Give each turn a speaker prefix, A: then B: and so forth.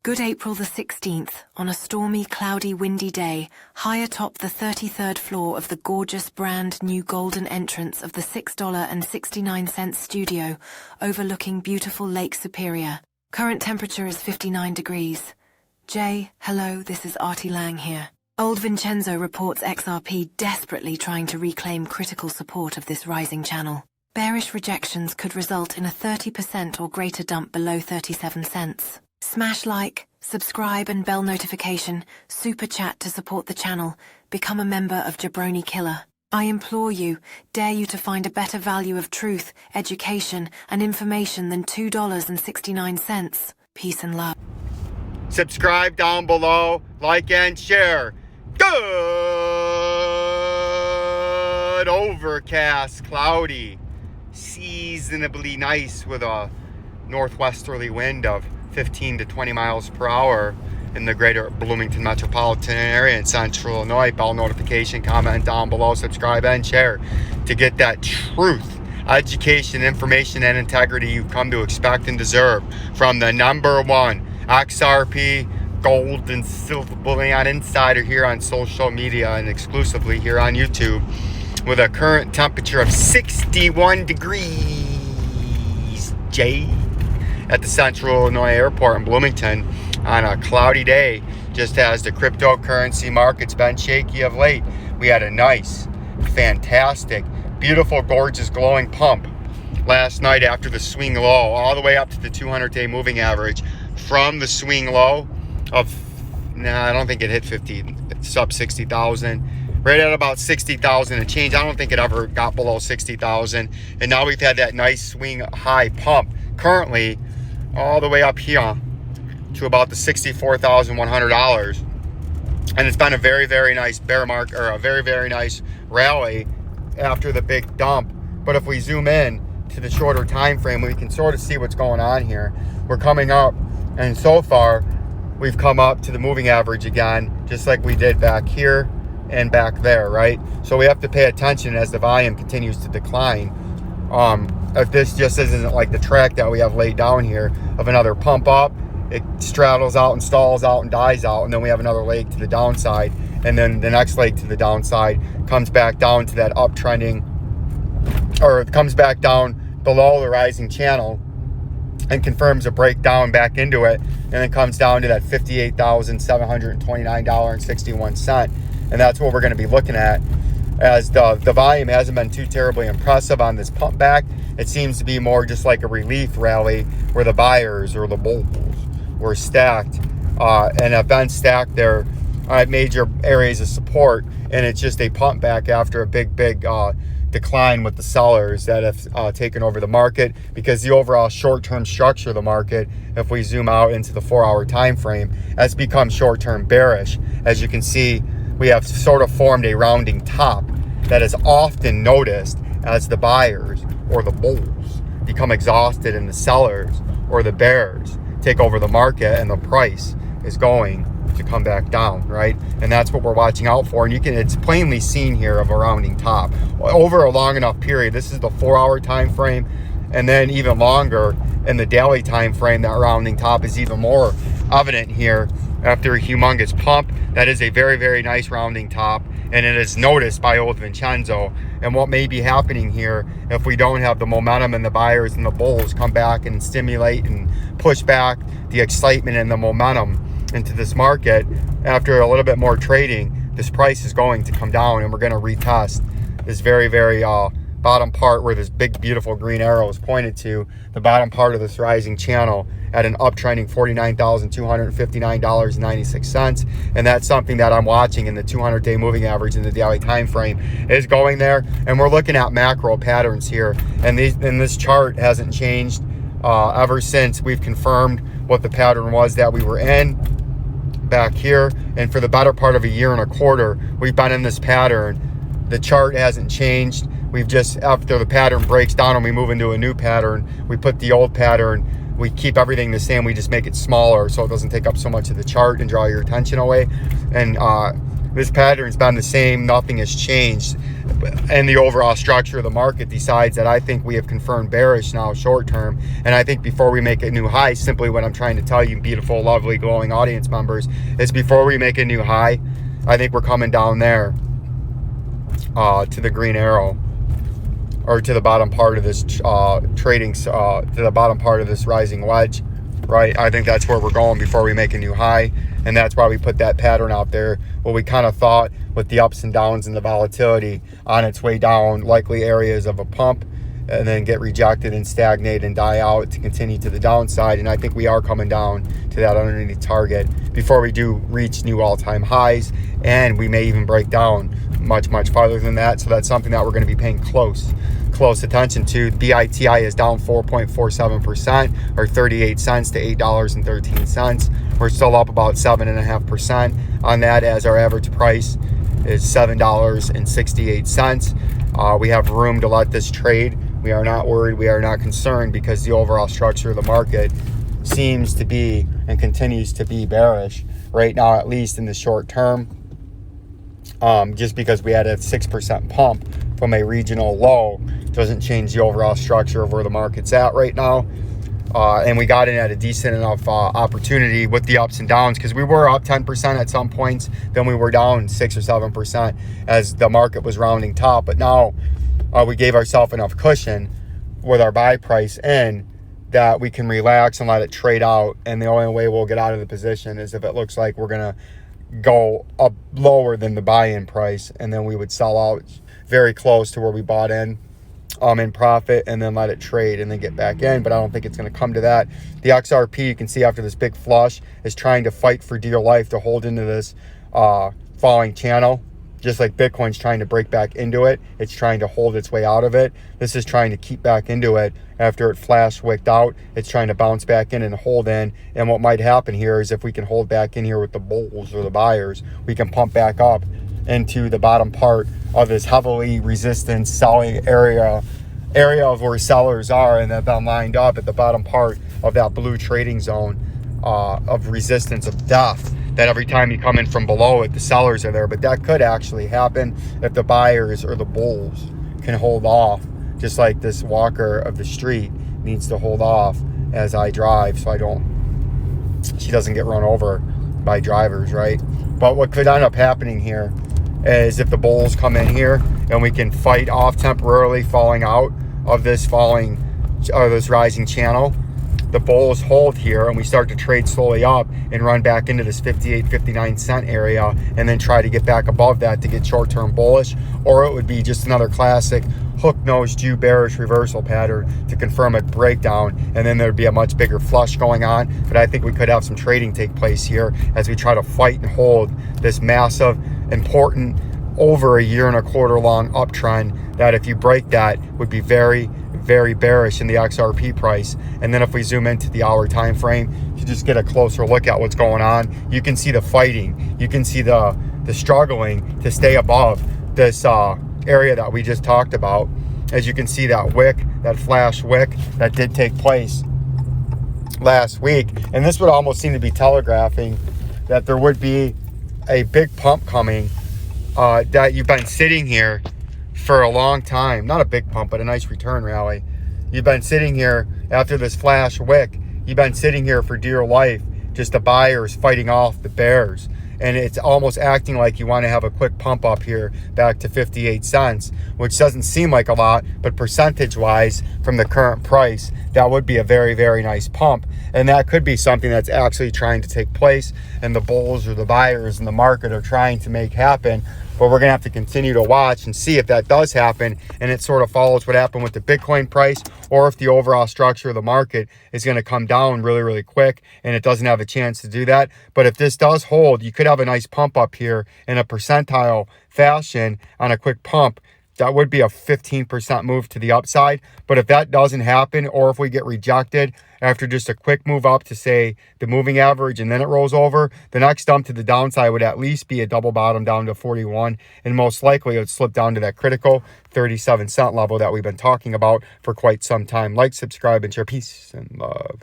A: Good April the 16th, on a stormy, cloudy, windy day, high atop the 33rd floor of the gorgeous brand new golden entrance of the $6.69 studio, overlooking beautiful Lake Superior. Current temperature is 59 degrees. Jay, hello, this is Artie Lang here. Old Vincenzo reports XRP desperately trying to reclaim critical support of this rising channel. Bearish rejections could result in a 30% or greater dump below 37 cents. Smash like, subscribe and bell notification, super chat to support the channel, become a member of Jabroni Killer. I implore you, dare you to find a better value of truth, education, and information than $2.69. Peace and love.
B: Subscribe down below, like and share. Good! Overcast, cloudy, seasonably nice with a northwesterly wind of 15 to 20 miles per hour in the greater Bloomington metropolitan area in central Illinois. Bell notification, comment down below, subscribe and share to get that truth, education, information, and integrity you've come to expect and deserve from the #1 XRP gold and silver bullion insider here on social media and exclusively here on YouTube, with a current temperature of 61 degrees J at the Central Illinois Airport in Bloomington on a cloudy day, just as the cryptocurrency market's been shaky of late. We had a nice, fantastic, beautiful, gorgeous, glowing pump last night after the swing low, all the way up to the 200-day moving average. From the swing low of, I don't think it hit 50, sub 60,000, right at about 60,000 and change. I don't think it ever got below 60,000. And now we've had that nice swing high pump currently all the way up here to about the $64,100. And it's been a very, very nice bear market, or a very, very nice rally after the big dump. But if we zoom in to the shorter time frame, we can sort of see what's going on here. We're coming up, and so far we've come up to the moving average again, just like we did back here and back there, right? So we have to pay attention as the volume continues to decline. If this just isn't like the track that we have laid down here of another pump up, it straddles out and stalls out and dies out, and then we have another leg to the downside, and then the next leg to the downside comes back down to that uptrending, or it comes back down below the rising channel and confirms a breakdown back into it, and then comes down to that $58,729.61. And that's what we're going to be looking at, as the volume hasn't been too terribly impressive on this pump back. It seems to be more just like a relief rally where the buyers or the bulls were stacked and have been stacked there at major areas of support, and it's just a pump back after a big decline with the sellers that have taken over the market, because the overall short-term structure of the market, if we zoom out into the 4-hour time frame, has become short-term bearish. As you can see, we have sort of formed a rounding top that is often noticed as the buyers or the bulls become exhausted and the sellers or the bears take over the market, and the price is going to come back down, right? And that's what we're watching out for. And it's plainly seen here of a rounding top over a long enough period. This is the 4-hour time frame, and then even longer in the daily time frame, that rounding top is even more evident here after a humongous pump. That is a very, very nice rounding top, and it is noticed by old Vincenzo. And what may be happening here, if we don't have the momentum and the buyers and the bulls come back and stimulate and push back the excitement and the momentum into this market, after a little bit more trading, this price is going to come down, and we're going to retest this very, very bottom part where this big, beautiful green arrow is pointed to, the bottom part of this rising channel, at an uptrending $49,259.96. And that's something that I'm watching in the 200-day moving average in the daily time frame is going there. And we're looking at macro patterns here, and this chart hasn't changed ever since we've confirmed what the pattern was that we were in back here. And for the better part of a year and a quarter, we've been in this pattern. The chart hasn't changed. We've just, after the pattern breaks down and we move into a new pattern, we put the old pattern, we keep everything the same, we just make it smaller so it doesn't take up so much of the chart and draw your attention away. And this pattern's been the same. Nothing has changed. And the overall structure of the market decides that I think we have confirmed bearish now short term. And I think before we make a new high, simply what I'm trying to tell you, beautiful, lovely, glowing audience members, is before we make a new high, I think we're coming down there to the green arrow, or to the bottom part of this trading, to the bottom part of this rising wedge, right? I think that's where we're going before we make a new high. And that's why we put that pattern out there. What we kind of thought with the ups and downs and the volatility on its way down, likely areas of a pump, and then get rejected and stagnate and die out to continue to the downside. And I think we are coming down to that underneath target before we do reach new all-time highs. And we may even break down much, much farther than that. So that's something that we're going to be paying close attention to. BITI is down 4.47%, or 38 cents to $8.13. We're still up about 7.5% on that, as our average price is $7.68. We have room to let this trade. We are not worried. We are not concerned, because the overall structure of the market seems to be and continues to be bearish right now, at least in the short term. Just because we had a 6% pump from a regional low doesn't change the overall structure of where the market's at right now. And we got in at a decent enough opportunity with the ups and downs, because we were up 10% at some points, then we were down 6 or 7% as the market was rounding top. But now we gave ourselves enough cushion with our buy price in that we can relax and let it trade out. And the only way we'll get out of the position is if it looks like we're going to go up lower than the buy-in price, and then we would sell out very close to where we bought in profit, and then let it trade and then get back in. But I don't think it's going to come to that. The XRP, you can see after this big flush, is trying to fight for dear life to hold into this falling channel. Just like Bitcoin's trying to break back into it, it's trying to hold its way out of it. This is trying to keep back into it after it flash wicked out. It's trying to bounce back in and hold in. And what might happen here is if we can hold back in here with the bulls or the buyers, we can pump back up into the bottom part of this heavily resistant selling area of where sellers are, and they've been lined up at the bottom part of that blue trading zone of resistance of death, that every time you come in from below it, the sellers are there. But that could actually happen if the buyers or the bulls can hold off, just like this walker of the street needs to hold off as I drive, so she doesn't get run over by drivers, right? But what could end up happening here is if the bulls come in here and we can fight off temporarily falling out of this rising channel, the bulls hold here and we start to trade slowly up and run back into this 58-59 cent area, and then try to get back above that to get short-term bullish. Or it would be just another classic hook-nosed Jew bearish reversal pattern to confirm a breakdown, and then there'd be a much bigger flush going on. But I think we could have some trading take place here as we try to fight and hold this massive, important, over a 1.25 year long uptrend that, if you break that, would be very, very bearish in the XRP price. And then if we zoom into the hour time frame, you just get a closer look at what's going on. You can see the fighting, you can see the struggling to stay above this area that we just talked about. As you can see, that wick, that flash wick that did take place last week, and this would almost seem to be telegraphing that there would be a big pump coming, that you've been sitting here for a long time. Not a big pump, but a nice return rally. You've been sitting here after this flash wick. You've been sitting here for dear life, just the buyers fighting off the bears. And it's almost acting like you want to have a quick pump up here back to 58 cents, which doesn't seem like a lot, but percentage-wise from the current price, that would be a very, very nice pump. And that could be something that's actually trying to take place, and the bulls or the buyers in the market are trying to make happen. But we're going to have to continue to watch and see if that does happen, and it sort of follows what happened with the Bitcoin price, or if the overall structure of the market is going to come down really, really quick and it doesn't have a chance to do that. But if this does hold, you could have a nice pump up here in a percentile fashion on a quick pump. That would be a 15% move to the upside. But if that doesn't happen, or if we get rejected after just a quick move up to, say, the moving average, and then it rolls over, the next dump to the downside would at least be a double bottom down to 41. And most likely it would slip down to that critical 37 cent level that we've been talking about for quite some time. Like, subscribe, and share. Peace and love.